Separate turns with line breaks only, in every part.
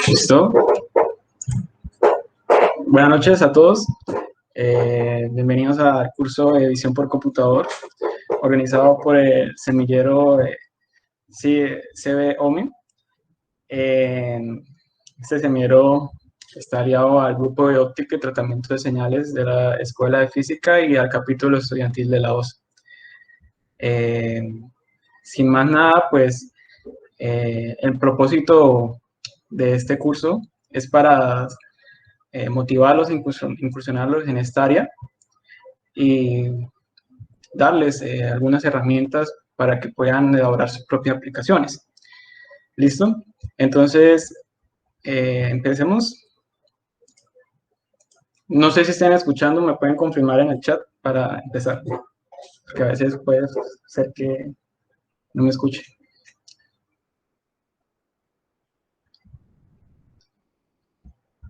¿Listo? Buenas noches a todos. Bienvenidos al curso de edición por computador, organizado por el semillero CB-OMI. Este semillero está aliado al grupo de óptica y tratamiento de señales de la Escuela de Física y al capítulo estudiantil de la OSA. Sin más nada, pues el propósito de este curso es para motivarlos, incursionarlos en esta área y darles algunas herramientas para que puedan elaborar sus propias aplicaciones. ¿Listo? Entonces, empecemos. No sé si están escuchando, me pueden confirmar en el chat para empezar, porque a veces puede ser que no me escuchen.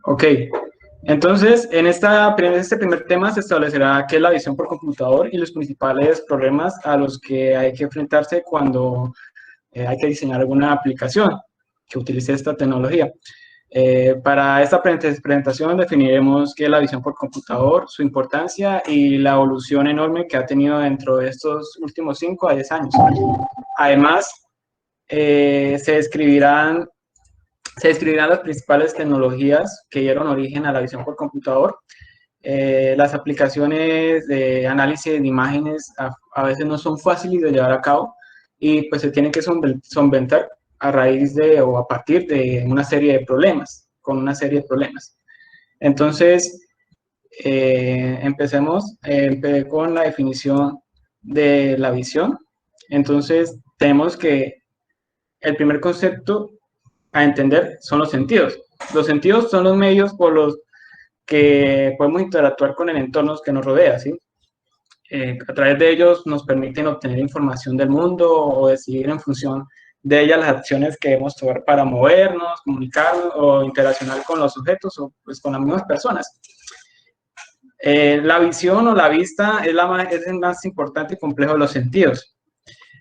Ok, entonces en este primer tema se establecerá qué es la visión por computador y los principales problemas a los que hay que enfrentarse cuando hay que diseñar alguna aplicación que utilice esta tecnología. Para esta presentación definiremos qué es la visión por computador, su importancia y la evolución enorme que ha tenido dentro de estos últimos 5 a 10 años. Además, se describirán las principales tecnologías que dieron origen a la visión por computador. Las aplicaciones de análisis de imágenes a veces no son fáciles de llevar a cabo y pues se tienen que solventar a raíz de o a partir de una serie de problemas, con una serie de problemas. Entonces, empecemos con la definición de la visión. Entonces, tenemos que el primer concepto a entender son los sentidos. Los sentidos son los medios por los que podemos interactuar con el entorno que nos rodea, ¿sí? A través de ellos nos permiten obtener información del mundo o decidir en función de ellas las acciones que debemos tomar para movernos, comunicarnos o interaccionar con los objetos o pues con las mismas personas. La visión o la vista es el más importante y complejo de los sentidos.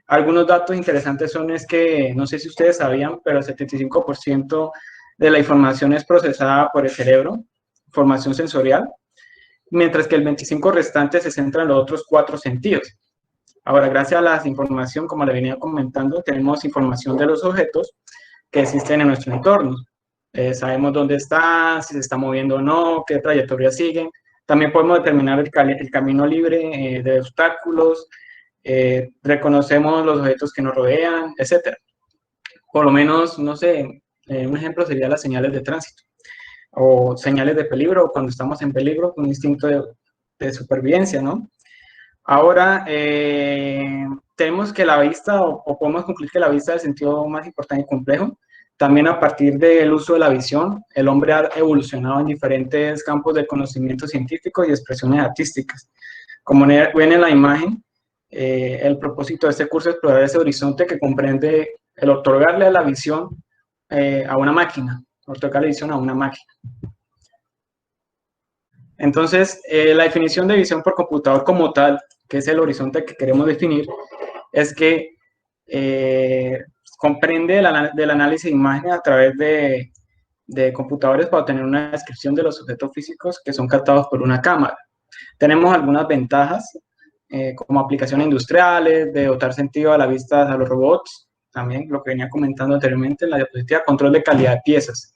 Algunos datos interesantes es que, no sé si ustedes sabían, pero el 75% de la información es procesada por el cerebro, información sensorial, mientras que el 25% restante se centra en los otros 4 sentidos. Ahora, gracias a la información, como le venía comentando, tenemos información de los objetos que existen en nuestro entorno. Sabemos dónde está, si se está moviendo o no, qué trayectoria siguen. También podemos determinar el camino libre de obstáculos, reconocemos los objetos que nos rodean, etc. Por lo menos, no sé, un ejemplo sería las señales de tránsito o señales de peligro, cuando estamos en peligro, un instinto de supervivencia, ¿no? Ahora, tenemos que la vista, o podemos concluir que la vista es el sentido más importante y complejo. También a partir del uso de la visión, el hombre ha evolucionado en diferentes campos de conocimiento científico y expresiones artísticas. Como ven en la imagen, el propósito de este curso es explorar ese horizonte que comprende el otorgarle a la visión a una máquina, otorgar la visión a una máquina. Entonces, la definición de visión por computador como tal, que es el horizonte que queremos definir, es que comprende del análisis de imágenes a través de computadores para obtener una descripción de los objetos físicos que son captados por una cámara. Tenemos algunas ventajas, como aplicaciones industriales, de dotar sentido a la vista a los robots, también lo que venía comentando anteriormente en la diapositiva, control de calidad de piezas.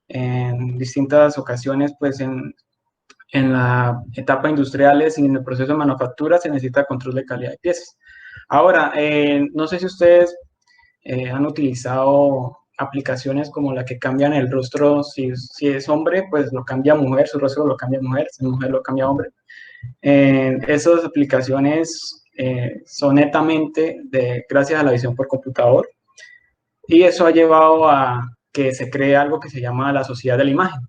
En distintas ocasiones, pues en la etapa industriales y en el proceso de manufactura se necesita control de calidad de piezas. Ahora, no sé si ustedes han utilizado aplicaciones como la que cambian el rostro, si es hombre, pues lo cambia a mujer, su rostro lo cambia a mujer, si es mujer lo cambia a hombre. Esas aplicaciones son netamente gracias a la visión por computador y eso ha llevado a que se cree algo que se llama la sociedad de la imagen.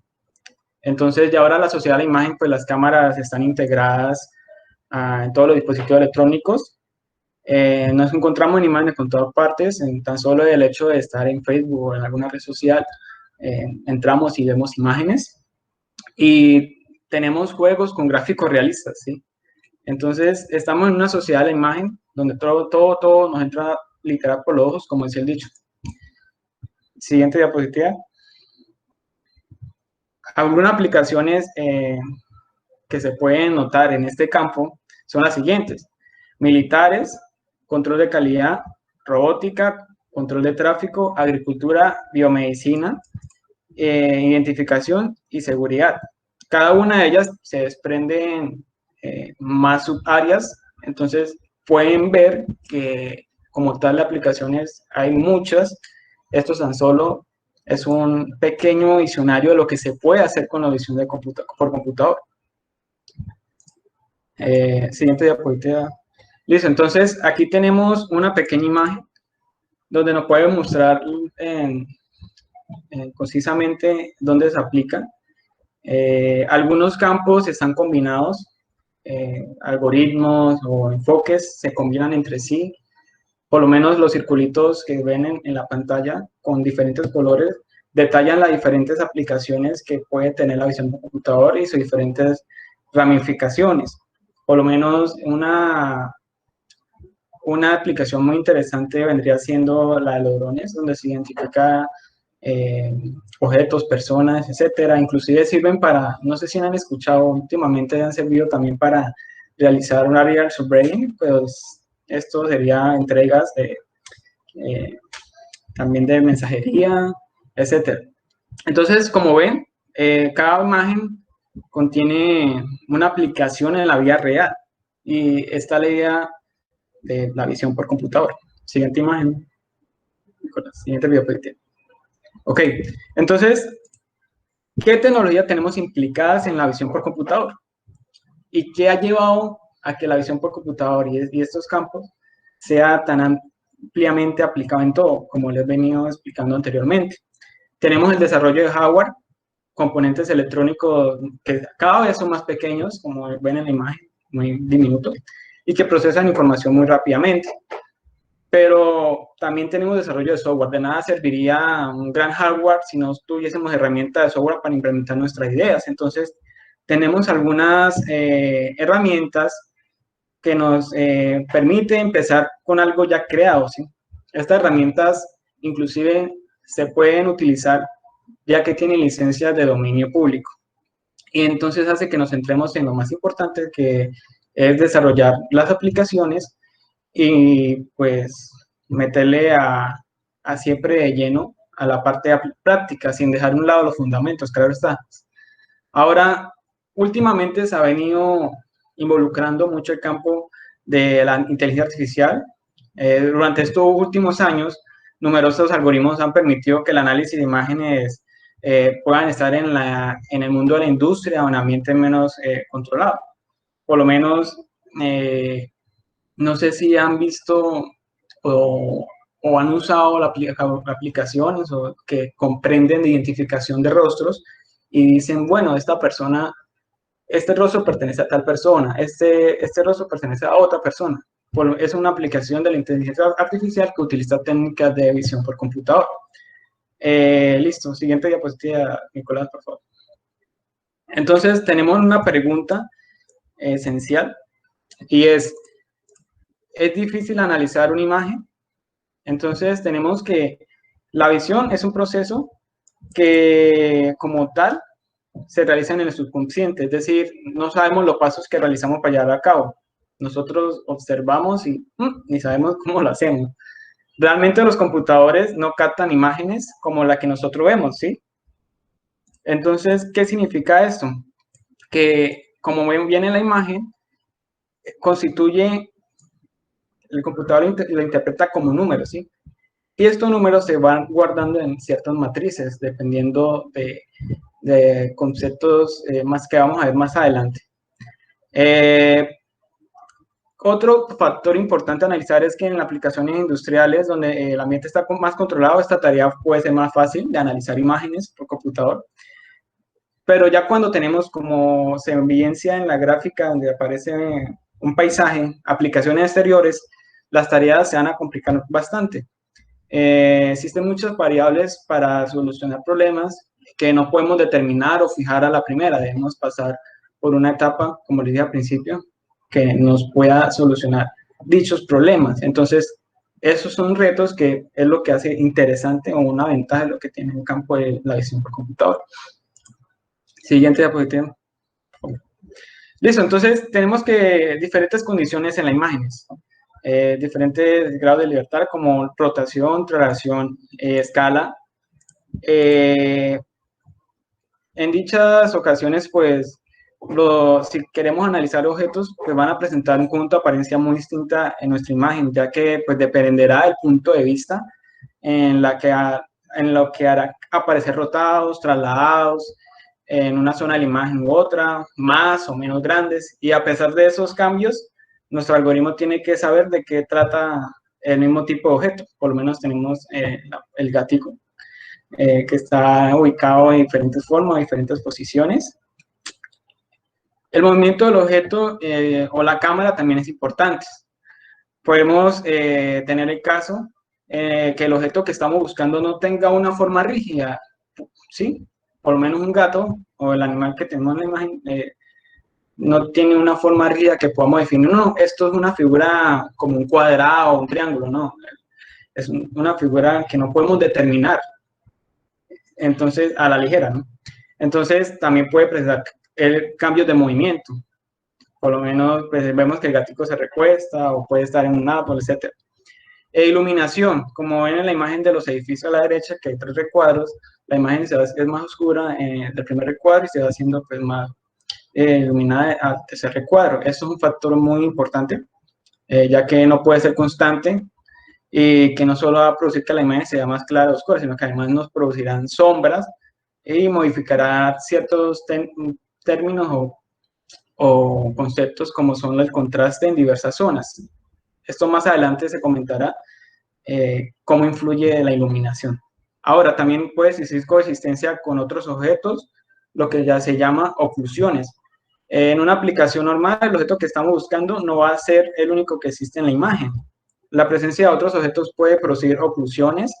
Entonces, ya ahora la sociedad de la imagen, pues las cámaras están integradas en todos los dispositivos electrónicos. Nos encontramos en imágenes con todas partes, en tan solo el hecho de estar en Facebook o en alguna red social, entramos y vemos imágenes. Y tenemos juegos con gráficos realistas, ¿sí? Entonces, estamos en una sociedad de la imagen donde todo nos entra literal por los ojos, como decía el dicho. Siguiente diapositiva. Algunas aplicaciones que se pueden notar en este campo son las siguientes: militares, control de calidad, robótica, control de tráfico, agricultura, biomedicina, identificación y seguridad. Cada una de ellas se desprenden más subáreas, entonces pueden ver que como tal de aplicaciones hay muchas. Esto tan solo es un pequeño diccionario de lo que se puede hacer con la visión de por computador. Siguiente diapositiva. Listo, entonces aquí tenemos una pequeña imagen donde nos puede mostrar concisamente dónde se aplica. Algunos campos están combinados, algoritmos o enfoques se combinan entre sí. Por lo menos los circulitos que ven en la pantalla con diferentes colores detallan las diferentes aplicaciones que puede tener la visión del computador y sus diferentes ramificaciones. Por lo menos una aplicación muy interesante vendría siendo la de los drones, donde se identifica objetos, personas, etcétera. Inclusive sirven para, no sé si han escuchado, últimamente han servido también para realizar un area surveying, pues esto sería entregas de, también de mensajería, etcétera. Entonces, como ven, cada imagen contiene una aplicación en la vida real y esta es la idea de la visión por computador. Siguiente imagen. Siguiente video. Ok, entonces, ¿qué tecnología tenemos implicadas en la visión por computador? ¿Y qué ha llevado a que la visión por computador y estos campos sea tan ampliamente aplicado en todo, como les he venido explicando anteriormente? Tenemos el desarrollo de hardware, componentes electrónicos que cada vez son más pequeños, como ven en la imagen, muy diminutos, y que procesan información muy rápidamente. Pero también tenemos desarrollo de software. De nada serviría un gran hardware si no tuviésemos herramientas de software para implementar nuestras ideas. Entonces, tenemos algunas herramientas que nos permiten empezar con algo ya creado, ¿sí? Estas herramientas inclusive se pueden utilizar ya que tienen licencias de dominio público. Y entonces hace que nos centremos en lo más importante, que es desarrollar las aplicaciones y pues meterle a siempre de lleno a la parte práctica, sin dejar a un lado los fundamentos, claro está. Ahora, últimamente se ha venido involucrando mucho el campo de la inteligencia artificial. Durante estos últimos años, numerosos algoritmos han permitido que el análisis de imágenes puedan estar en el mundo de la industria o en ambientes menos controlados. Por lo menos, no sé si han visto o han usado aplicaciones o que comprenden de identificación de rostros y dicen, bueno, esta persona, este rostro pertenece a tal persona, este rostro pertenece a otra persona. Es una aplicación de la inteligencia artificial que utiliza técnicas de visión por computador. Listo, siguiente diapositiva, Nicolás, por favor. Entonces, tenemos una pregunta esencial y es difícil analizar una imagen. Entonces, tenemos que la visión es un proceso que, como tal, se realiza en el subconsciente, es decir, no sabemos los pasos que realizamos para llevarlo a cabo. Nosotros observamos y ni sabemos cómo lo hacemos. Realmente los computadores no captan imágenes como la que nosotros vemos, ¿sí? Entonces, ¿qué significa esto? Que, como ven bien en la imagen, constituye, el computador lo interpreta como números, ¿sí? Y estos números se van guardando en ciertas matrices, dependiendo de conceptos más que vamos a ver más adelante. Otro factor importante a analizar es que en aplicaciones industriales donde el ambiente está más controlado, esta tarea puede ser más fácil de analizar imágenes por computador. Pero ya cuando tenemos, como se evidencia en la gráfica donde aparece un paisaje, aplicaciones exteriores, las tareas se van a complicar bastante. Existen muchas variables para solucionar problemas que no podemos determinar o fijar a la primera. Debemos pasar por una etapa, como les dije al principio, que nos pueda solucionar dichos problemas. Entonces, esos son retos que es lo que hace interesante o una ventaja de lo que tiene el campo de la visión por computador. Siguiente diapositiva. Listo, entonces tenemos que diferentes condiciones en las imágenes, diferentes grados de libertad como rotación, traslación, escala. En dichas ocasiones, pues, si queremos analizar objetos, pues van a presentar un conjunto de apariencia muy distinta en nuestra imagen, ya que pues dependerá del punto de vista en lo que hará aparecer rotados, trasladados, en una zona de la imagen u otra, más o menos grandes, y a pesar de esos cambios, nuestro algoritmo tiene que saber de qué trata el mismo tipo de objeto. Por lo menos tenemos el gatico, que está ubicado en diferentes formas, diferentes posiciones. El movimiento del objeto o la cámara también es importante. Podemos tener el caso que el objeto que estamos buscando no tenga una forma rígida, ¿sí? Por lo menos un gato o el animal que tenemos en la imagen no tiene una forma rígida que podamos definir. No, esto es una figura como un cuadrado o un triángulo, no. Es una figura que no podemos determinar. Entonces, a la ligera, ¿no? Entonces, también puede presentar cambios de movimiento. Por lo menos, pues, vemos que el gatico se recuesta o puede estar en un árbol, etc. Iluminación, como ven en la imagen de los edificios a la derecha, que hay 3 recuadros, la imagen es más oscura del primer recuadro y se va haciendo pues, más iluminada al tercer recuadro. Eso es un factor muy importante, ya que no puede ser constante y que no solo va a producir que la imagen sea más clara o oscura, sino que además nos producirán sombras y modificará ciertos términos o conceptos como son el contraste en diversas zonas. Esto más adelante se comentará cómo influye la iluminación. Ahora, también puede existir coexistencia con otros objetos, lo que ya se llama oclusiones. En una aplicación normal, el objeto que estamos buscando no va a ser el único que existe en la imagen. La presencia de otros objetos puede producir oclusiones,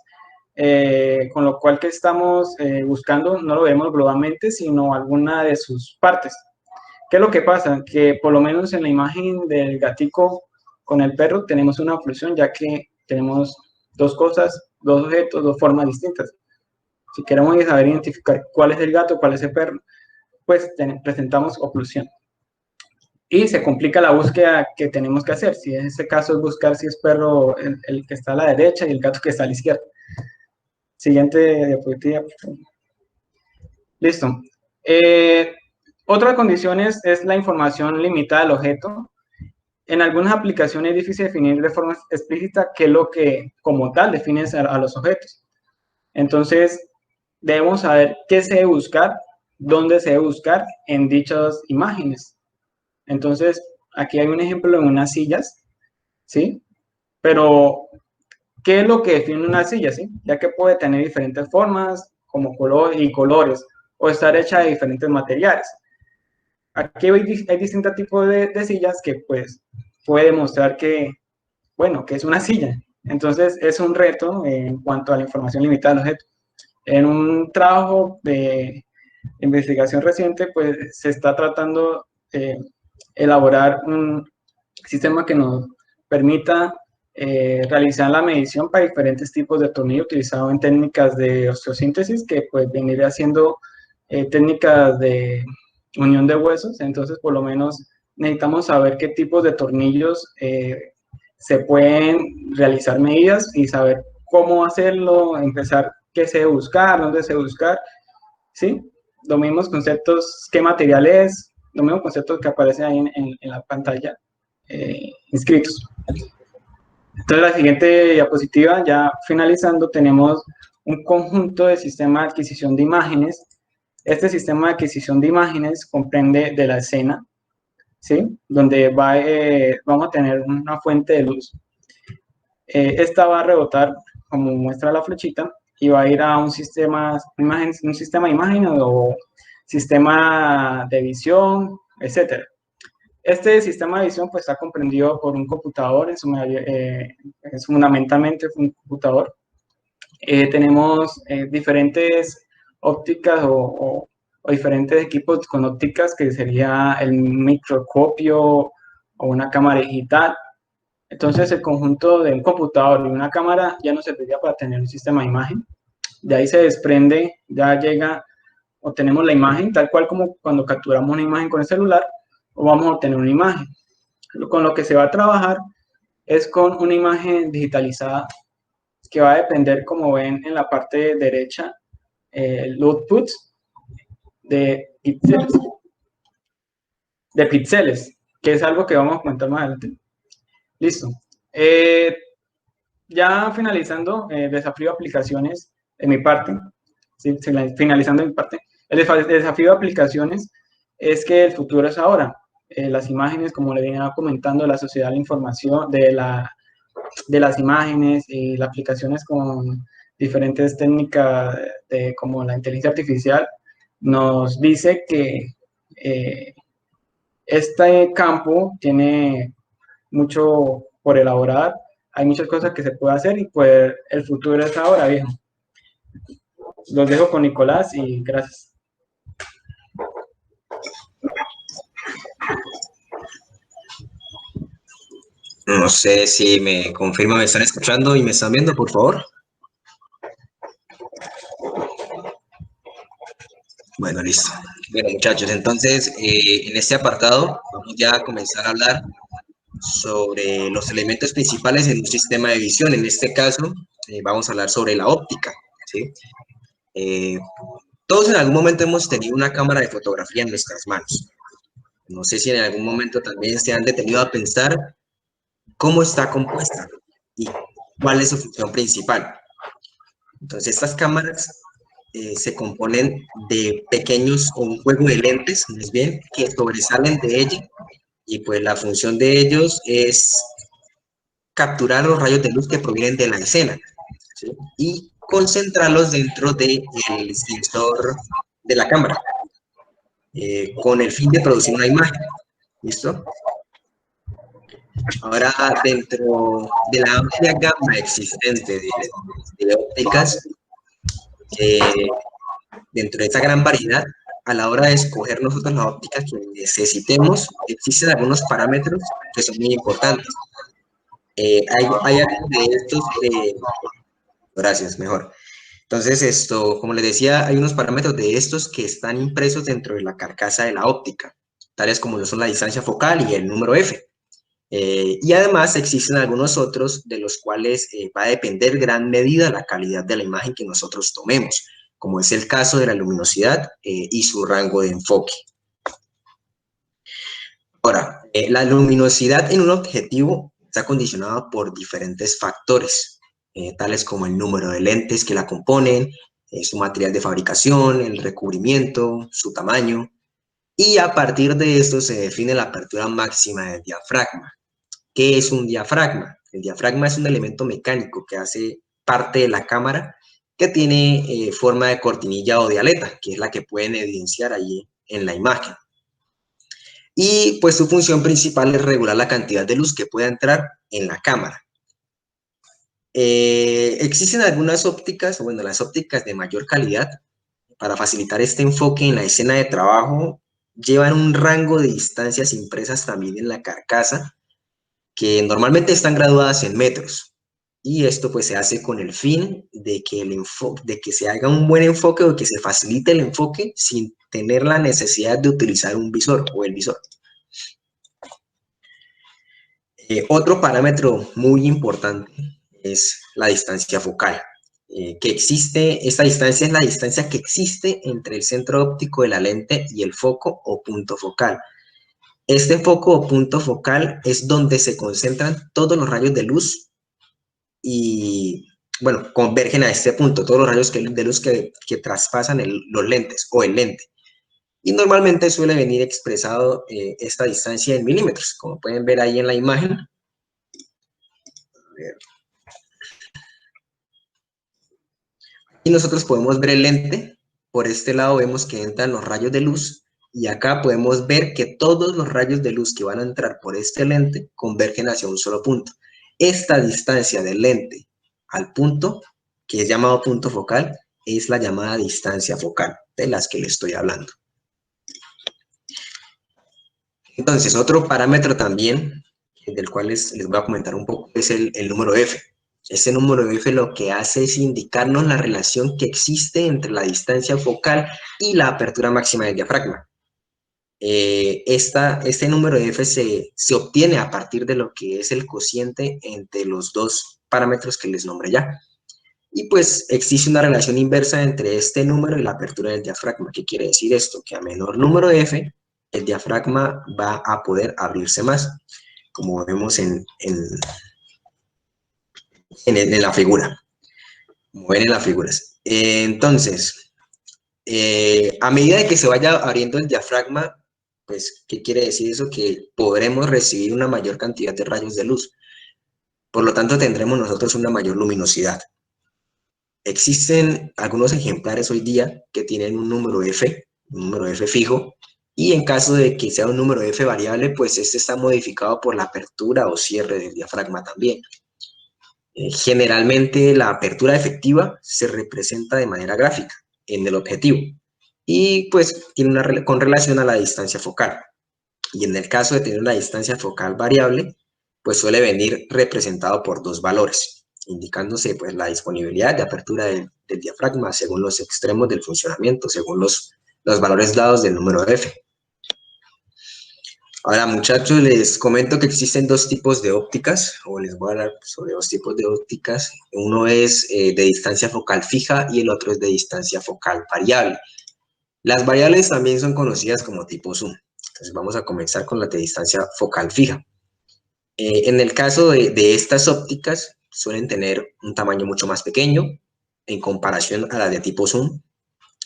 con lo cual que estamos buscando no lo vemos globalmente, sino alguna de sus partes. ¿Qué es lo que pasa? Que por lo menos en la imagen del gatico con el perro tenemos una oclusión, ya que tenemos dos cosas, dos objetos, dos formas distintas. Si queremos saber identificar cuál es el gato, cuál es el perro, pues presentamos oclusión. Y se complica la búsqueda que tenemos que hacer. Si en ese caso es buscar si es perro el que está a la derecha y el gato que está a la izquierda. Siguiente diapositiva. Listo. Otra condición es la información limitada del objeto. En algunas aplicaciones es difícil definir de forma explícita qué es lo que como tal define a los objetos. Entonces, debemos saber qué se debe buscar, dónde se debe buscar en dichas imágenes. Entonces, aquí hay un ejemplo de unas sillas, ¿sí? Pero, ¿qué es lo que define una silla, sí? Ya que puede tener diferentes formas, como color y colores, o estar hecha de diferentes materiales. Aquí hay distintos tipos de sillas que, pues, puede demostrar que, bueno, que es una silla. Entonces, es un reto en cuanto a la información limitada del objeto. En un trabajo de investigación reciente, pues se está tratando de elaborar un sistema que nos permita realizar la medición para diferentes tipos de tornillo utilizado en técnicas de osteosíntesis, que pues vendría haciendo técnicas de unión de huesos. Entonces, por lo menos necesitamos saber qué tipos de tornillos se pueden realizar medidas y saber cómo hacerlo, empezar qué se debe buscar, dónde se debe buscar, ¿sí? Los mismos conceptos, qué material es, los mismos conceptos que aparecen ahí en la pantalla inscritos. Entonces, la siguiente diapositiva, ya finalizando, tenemos un conjunto de sistema de adquisición de imágenes. Este sistema de adquisición de imágenes comprende de la escena, ¿sí? Donde vamos a tener una fuente de luz. Esta va a rebotar, como muestra la flechita, y va a ir a un sistema de imágenes o sistema de visión, etc. Este sistema de visión pues, está comprendido por un computador, es fundamentalmente un computador. Tenemos diferentes ópticas o diferentes equipos con ópticas, que sería el microscopio o una cámara digital. Entonces, el conjunto de un computador y una cámara ya no serviría para tener un sistema de imagen. De ahí se desprende, ya llega obtenemos la imagen, tal cual como cuando capturamos una imagen con el celular, o vamos a obtener una imagen. Con lo que se va a trabajar es con una imagen digitalizada, que va a depender, como ven en la parte derecha, el output de píxeles, que es algo que vamos a comentar más adelante. Listo. Ya finalizando, desafío de aplicaciones de mi parte, ¿sí? Finalizando mi parte, el desafío de aplicaciones es que el futuro es ahora. Las imágenes, como le venía comentando, la sociedad de la información, de las imágenes y las aplicaciones con diferentes técnicas como la inteligencia artificial, nos dice que este campo tiene mucho por elaborar, hay muchas cosas que se puede hacer y pues el futuro es ahora, viejo. Los dejo con Nicolás y gracias.
No sé si me confirma, me están escuchando y me están viendo, por favor. Bueno, listo. Bueno, muchachos, entonces en este apartado vamos ya a comenzar a hablar sobre los elementos principales en un sistema de visión. En este caso, vamos a hablar sobre la óptica, ¿sí? Todos en algún momento hemos tenido una cámara de fotografía en nuestras manos. No sé si en algún momento también se han detenido a pensar cómo está compuesta y cuál es su función principal. Entonces, estas cámaras se componen de pequeños o un juego de lentes, más bien, que sobresalen de ella y pues la función de ellos es capturar los rayos de luz que provienen de la escena, ¿sí? Y concentrarlos dentro del sensor de la cámara, con el fin de producir una imagen. ¿Listo? Ahora, dentro de la amplia gama existente de ópticas, dentro de esa gran variedad, a la hora de escoger nosotros la óptica que necesitemos, existen algunos parámetros que son muy importantes. Hay algunos de estos, gracias, mejor. Entonces, esto, como les decía, hay unos parámetros de estos que están impresos dentro de la carcasa de la óptica, tales como lo son la distancia focal y el número F. Y además existen algunos otros de los cuales va a depender gran medida la calidad de la imagen que nosotros tomemos, como es el caso de la luminosidad y su rango de enfoque. Ahora, la luminosidad en un objetivo está condicionada por diferentes factores, tales como el número de lentes que la componen, su material de fabricación, el recubrimiento, su tamaño, y a partir de esto se define la apertura máxima del diafragma. ¿Qué es un diafragma? El diafragma es un elemento mecánico que hace parte de la cámara que tiene forma de cortinilla o de aleta, que es la que pueden evidenciar ahí en la imagen. Y pues su función principal es regular la cantidad de luz que pueda entrar en la cámara. Existen algunas ópticas, bueno, las ópticas de mayor calidad, para facilitar este enfoque en la escena de trabajo, llevan un rango de distancias impresas también en la carcasa, que normalmente están graduadas en metros. Y esto pues se hace con el fin de que, de que se haga un buen enfoque o que se facilite el enfoque sin tener la necesidad de utilizar un visor o el visor. Otro parámetro muy importante es la distancia focal. Esta distancia es la distancia que existe entre el centro óptico de la lente y el foco o punto focal. Este foco o punto focal es donde se concentran todos los rayos de luz y, bueno, convergen a este punto, todos los rayos de luz que traspasan los lentes o el lente. Y normalmente suele venir expresado esta distancia en milímetros, como pueden ver ahí en la imagen. Y nosotros podemos ver el lente. Por este lado vemos que entran los rayos de luz y acá podemos ver que todos los rayos de luz que van a entrar por este lente convergen hacia un solo punto. Esta distancia del lente al punto, que es llamado punto focal, es la llamada distancia focal, de las que les estoy hablando. Entonces, otro parámetro también, del cual les voy a comentar un poco, es el número F. Este número F lo que hace es indicarnos la relación que existe entre la distancia focal y la apertura máxima del diafragma. Este número F se obtiene a partir de lo que es el cociente entre los dos parámetros que les nombré ya. Y pues existe una relación inversa entre este número y la apertura del diafragma. ¿Qué quiere decir esto? Que a menor número F, el diafragma va a poder abrirse más, como vemos en la figura. Como ven en las figuras. Entonces, a medida de que se vaya abriendo el diafragma, pues, ¿qué quiere decir eso? Que podremos recibir una mayor cantidad de rayos de luz. Por lo tanto, tendremos nosotros una mayor luminosidad. Existen algunos ejemplares hoy día que tienen un número F fijo, y en caso de que sea un número F variable, pues este está modificado por la apertura o cierre del diafragma también. Generalmente la apertura efectiva se representa de manera gráfica en el objetivo y pues tiene con relación a la distancia focal. Y en el caso de tener una distancia focal variable, pues suele venir representado por dos valores, indicándose pues la disponibilidad de apertura del diafragma según los extremos del funcionamiento, según los valores dados del número F. Ahora, muchachos, les comento que existen dos tipos de ópticas, o les voy a hablar sobre dos tipos de ópticas. Uno es de distancia focal fija y el otro es de distancia focal variable. Las variables también son conocidas como tipo zoom. Entonces, vamos a comenzar con la de distancia focal fija. En el caso de estas ópticas, suelen tener un tamaño mucho más pequeño en comparación a las de tipo zoom,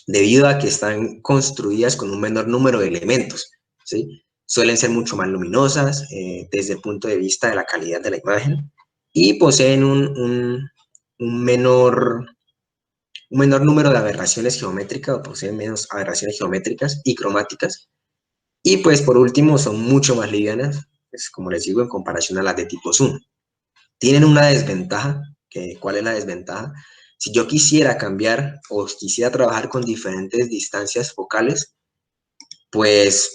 debido a que están construidas con un menor número de elementos, ¿sí? Suelen ser mucho más luminosas desde el punto de vista de la calidad de la imagen y poseen un menor número de aberraciones geométricas, o poseen menos aberraciones geométricas y cromáticas. Y pues por último son mucho más livianas, pues, como les digo, en comparación a las de tipo zoom. Tienen una desventaja. ¿Cuál es la desventaja? Si yo quisiera cambiar o quisiera trabajar con diferentes distancias focales, pues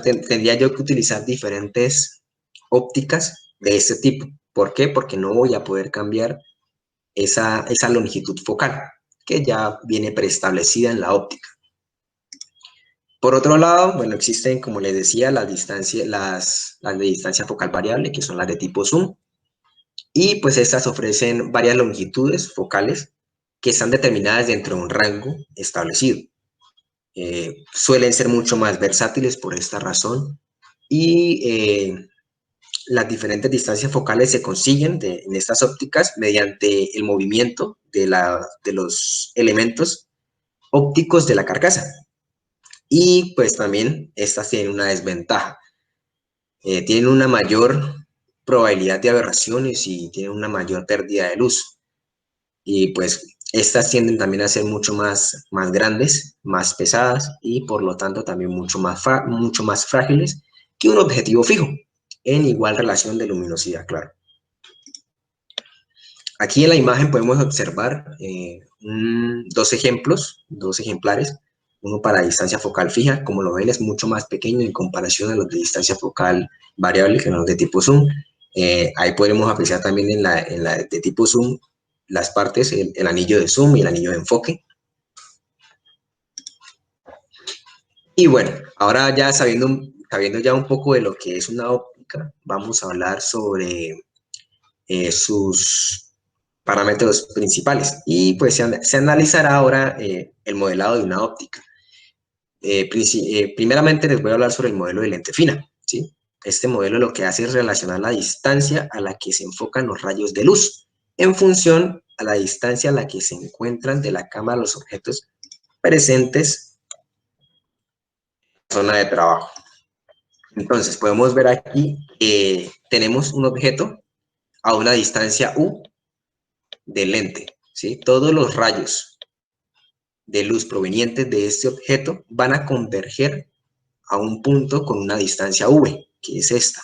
tendría yo que utilizar diferentes ópticas de este tipo. ¿Por qué? Porque no voy a poder cambiar esa longitud focal, que ya viene preestablecida en la óptica. Por otro lado, bueno, existen, como les decía, las de distancia focal variable, que son las de tipo zoom, y pues estas ofrecen varias longitudes focales que están determinadas dentro de un rango establecido. Suelen ser mucho más versátiles por esta razón y las diferentes distancias focales se consiguen en estas ópticas mediante el movimiento de los elementos ópticos de la carcasa. Y pues también estas tienen una desventaja. Tienen una mayor probabilidad de aberraciones y tienen una mayor pérdida de luz. Y pues estas tienden también a ser mucho más grandes, más pesadas y por lo tanto también mucho más frágiles que un objetivo fijo, en igual relación de luminosidad, claro. Aquí en la imagen podemos observar dos ejemplares, uno para distancia focal fija, como lo ven es mucho más pequeño en comparación a los de distancia focal variable, que los de tipo zoom. Ahí podremos apreciar también en la de tipo zoom las partes, el anillo de zoom y el anillo de enfoque. Y bueno, ahora ya sabiendo ya un poco de lo que es una óptica, vamos a hablar sobre sus parámetros principales. Y pues se analizará ahora el modelado de una óptica. Primeramente les voy a hablar sobre el modelo de lente fina, ¿sí? Este modelo lo que hace es relacionar la distancia a la que se enfocan los rayos de luz en función a la distancia a la que se encuentran de la cámara los objetos presentes en la zona de trabajo. Entonces podemos ver aquí que tenemos un objeto a una distancia U del lente, ¿sí? Todos los rayos de luz provenientes de este objeto van a converger a un punto con una distancia V, que es esta.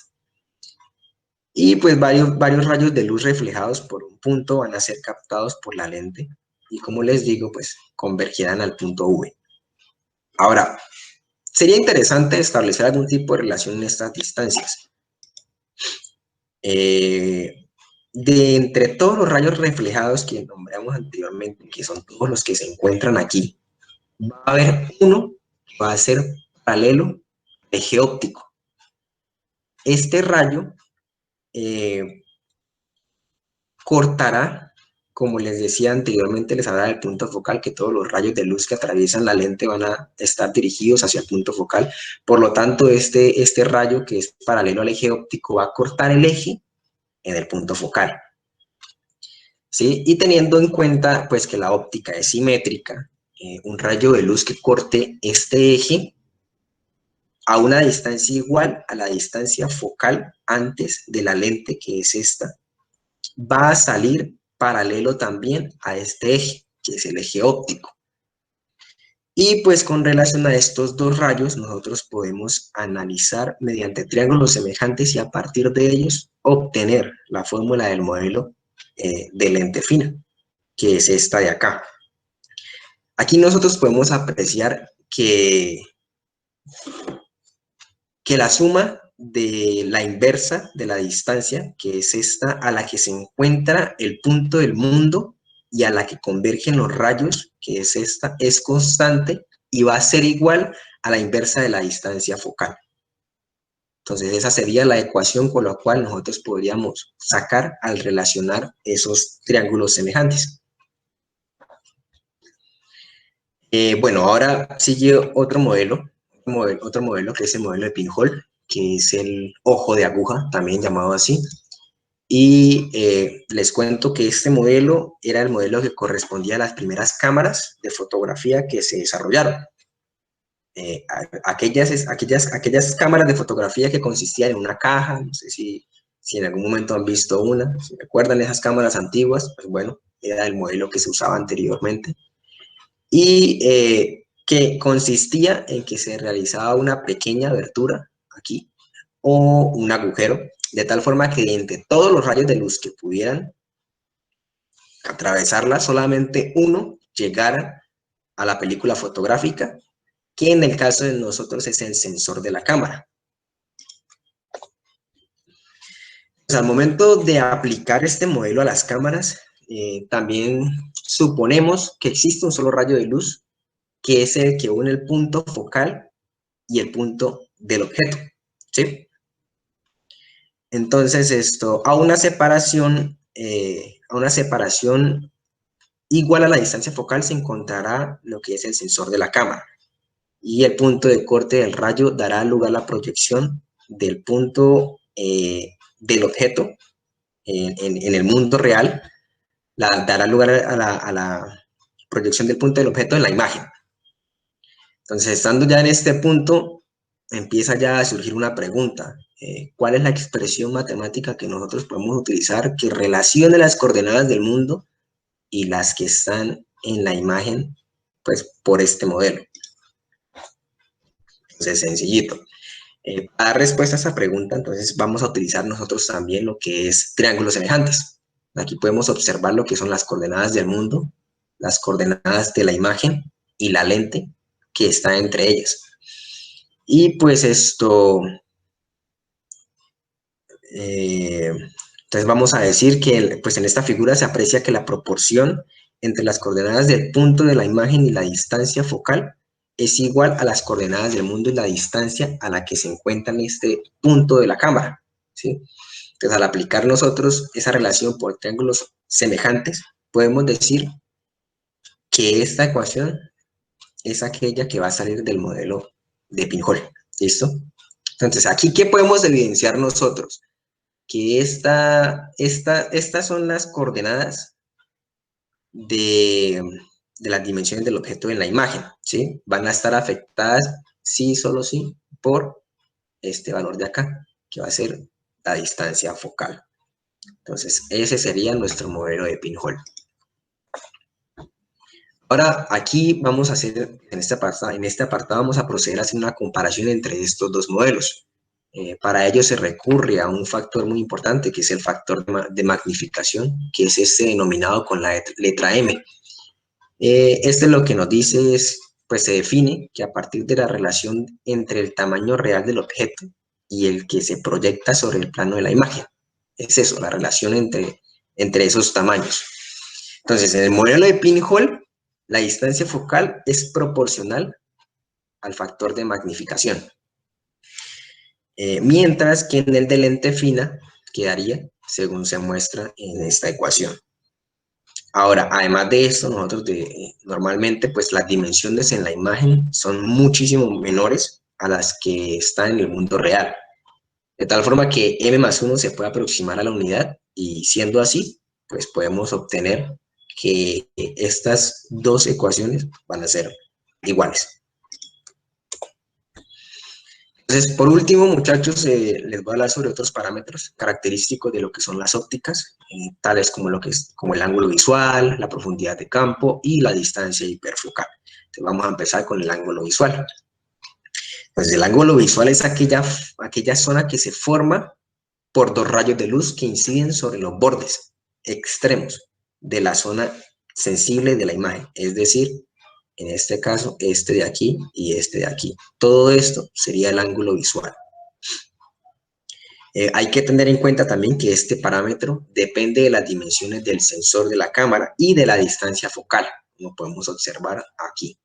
Y pues varios rayos de luz reflejados por un punto van a ser captados por la lente y como les digo, pues convergirán al punto V. Ahora, sería interesante establecer algún tipo de relación en estas distancias. de entre todos los rayos reflejados que nombramos anteriormente, que son todos los que se encuentran aquí, va a haber uno que va a ser paralelo al eje óptico. Este rayo cortará, como les decía anteriormente, les hablaba del punto focal, que todos los rayos de luz que atraviesan la lente van a estar dirigidos hacia el punto focal. Por lo tanto, este rayo que es paralelo al eje óptico va a cortar el eje en el punto focal. ¿Sí? Y teniendo en cuenta pues que la óptica es simétrica, un rayo de luz que corte este eje a una distancia igual a la distancia focal antes de la lente, que es esta, va a salir paralelo también a este eje, que es el eje óptico. Y pues con relación a estos dos rayos, nosotros podemos analizar mediante triángulos semejantes y a partir de ellos obtener la fórmula del modelo de lente fina, que es esta de acá. Aquí nosotros podemos apreciar que la suma de la inversa de la distancia, que es esta a la que se encuentra el punto del mundo y a la que convergen los rayos, que es esta, es constante y va a ser igual a la inversa de la distancia focal. Entonces esa sería la ecuación con la cual nosotros podríamos sacar al relacionar esos triángulos semejantes. Bueno, ahora sigue otro modelo que es el modelo de pinhole, que es el ojo de aguja, también llamado así. Y les cuento que este modelo era el modelo que correspondía a las primeras cámaras de fotografía que se desarrollaron. Aquellas cámaras de fotografía que consistían en una caja, no sé si en algún momento han visto una, si recuerdan esas cámaras antiguas, pues bueno, era el modelo que se usaba anteriormente. Y que consistía en que se realizaba una pequeña abertura aquí o un agujero, de tal forma que entre todos los rayos de luz que pudieran atravesarla, solamente uno llegara a la película fotográfica, que en el caso de nosotros es el sensor de la cámara. Pues al momento de aplicar este modelo a las cámaras, también suponemos que existe un solo rayo de luz, que es el que une el punto focal y el punto del objeto, ¿sí? Entonces a una separación igual a la distancia focal se encontrará lo que es el sensor de la cámara y el punto de corte del rayo dará lugar a la proyección del punto del objeto en el mundo real, dará lugar a la proyección del punto del objeto en la imagen. Entonces, estando ya en este punto, empieza ya a surgir una pregunta. ¿Cuál es la expresión matemática que nosotros podemos utilizar que relacione las coordenadas del mundo y las que están en la imagen, pues, por este modelo? Entonces, sencillito. Para dar respuesta a esa pregunta, entonces, vamos a utilizar nosotros también lo que es triángulos semejantes. Aquí podemos observar lo que son las coordenadas del mundo, las coordenadas de la imagen y la lente que está entre ellas. Y pues entonces vamos a decir que pues en esta figura se aprecia que la proporción entre las coordenadas del punto de la imagen y la distancia focal es igual a las coordenadas del mundo y la distancia a la que se encuentra en este punto de la cámara, ¿sí? Entonces al aplicar nosotros esa relación por triángulos semejantes, podemos decir que esta ecuación es aquella que va a salir del modelo de pinhole, ¿listo? Entonces, aquí, ¿qué podemos evidenciar nosotros? Que estas son las coordenadas de las dimensiones del objeto en la imagen, ¿sí? Van a estar afectadas, sí, solo sí, por este valor de acá, que va a ser la distancia focal. Entonces, ese sería nuestro modelo de pinhole. Ahora, aquí vamos a hacer, en este apartado vamos a proceder a hacer una comparación entre estos dos modelos. Para ello se recurre a un factor muy importante, que es el factor de magnificación, que es este denominado con la letra M. Este lo que nos dice es, pues se define que a partir de la relación entre el tamaño real del objeto y el que se proyecta sobre el plano de la imagen, es eso, la relación entre esos tamaños. Entonces, en el modelo de pinhole, la distancia focal es proporcional al factor de magnificación. Mientras que en el de lente fina quedaría según se muestra en esta ecuación. Ahora, además de esto, nosotros normalmente pues las dimensiones en la imagen son muchísimo menores a las que están en el mundo real. De tal forma que m+1 se puede aproximar a la unidad y siendo así, pues podemos obtener que estas dos ecuaciones van a ser iguales. Entonces, por último, muchachos, les voy a hablar sobre otros parámetros característicos de lo que son las ópticas, tales como como el ángulo visual, la profundidad de campo y la distancia hiperfocal. Entonces, vamos a empezar con el ángulo visual. Pues el ángulo visual es aquella zona que se forma por dos rayos de luz que inciden sobre los bordes extremos de la zona sensible de la imagen, es decir, en este caso, este de aquí y este de aquí. Todo esto sería el ángulo visual. Hay que tener en cuenta también que este parámetro depende de las dimensiones del sensor de la cámara y de la distancia focal, como podemos observar aquí,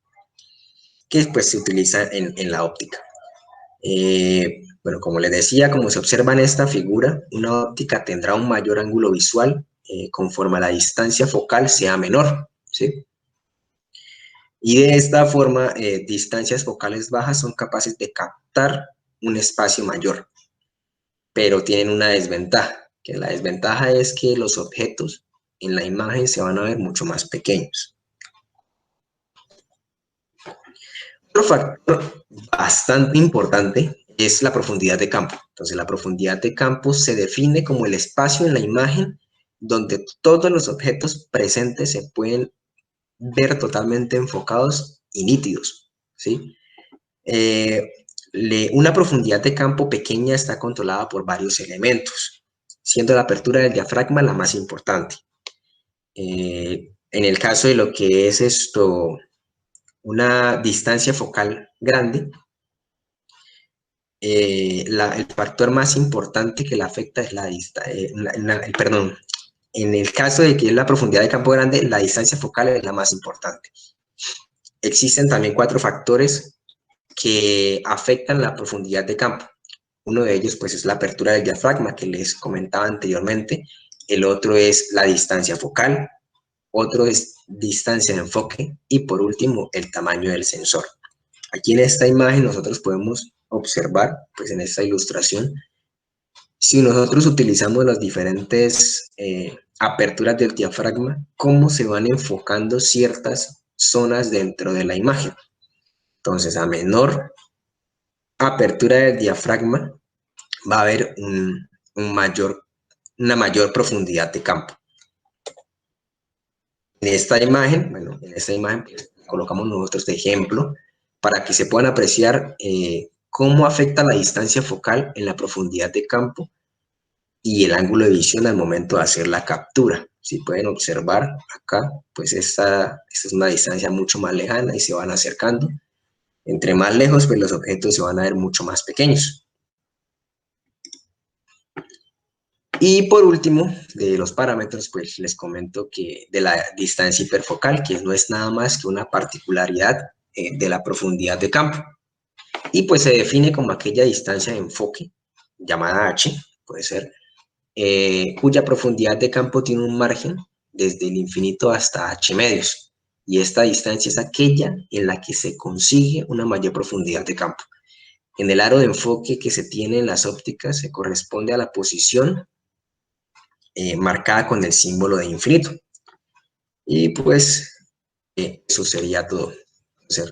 que pues se utiliza en la óptica. Bueno, como les decía, como se observa en esta figura, una óptica tendrá un mayor ángulo visual conforme la distancia focal sea menor, ¿sí? Y de esta forma, distancias focales bajas son capaces de captar un espacio mayor, pero tienen una desventaja, que la desventaja es que los objetos en la imagen se van a ver mucho más pequeños. Otro factor bastante importante es la profundidad de campo. Entonces, la profundidad de campo se define como el espacio en la imagen donde todos los objetos presentes se pueden ver totalmente enfocados y nítidos, ¿sí? Una profundidad de campo pequeña está controlada por varios elementos, siendo la apertura del diafragma la más importante. En el caso de lo que es una distancia focal grande, el factor más importante que la afecta es perdón, en el caso de que es la profundidad de campo grande, la distancia focal es la más importante. Existen también 4 factores que afectan la profundidad de campo. Uno de ellos pues es la apertura del diafragma que les comentaba anteriormente, el otro es la distancia focal, otro es distancia de enfoque y por último el tamaño del sensor. Aquí en esta imagen nosotros podemos observar, pues en esta ilustración, si nosotros utilizamos las diferentes aperturas del diafragma, cómo se van enfocando ciertas zonas dentro de la imagen. Entonces, a menor apertura del diafragma, va a haber una mayor profundidad de campo. En esta imagen pues, colocamos nosotros de ejemplo para que se puedan apreciar cómo afecta la distancia focal en la profundidad de campo y el ángulo de visión al momento de hacer la captura. Si pueden observar acá, pues esta es una distancia mucho más lejana y se van acercando. Entre más lejos, pues los objetos se van a ver mucho más pequeños. Y por último, de los parámetros, pues les comento que de la distancia hiperfocal, que no es nada más que una particularidad de la profundidad de campo. Y pues se define como aquella distancia de enfoque, llamada H, puede ser, cuya profundidad de campo tiene un margen desde el infinito hasta h medios. Y esta distancia es aquella en la que se consigue una mayor profundidad de campo. En el aro de enfoque que se tiene en las ópticas se corresponde a la posición marcada con el símbolo de infinito. Y pues eso sería todo.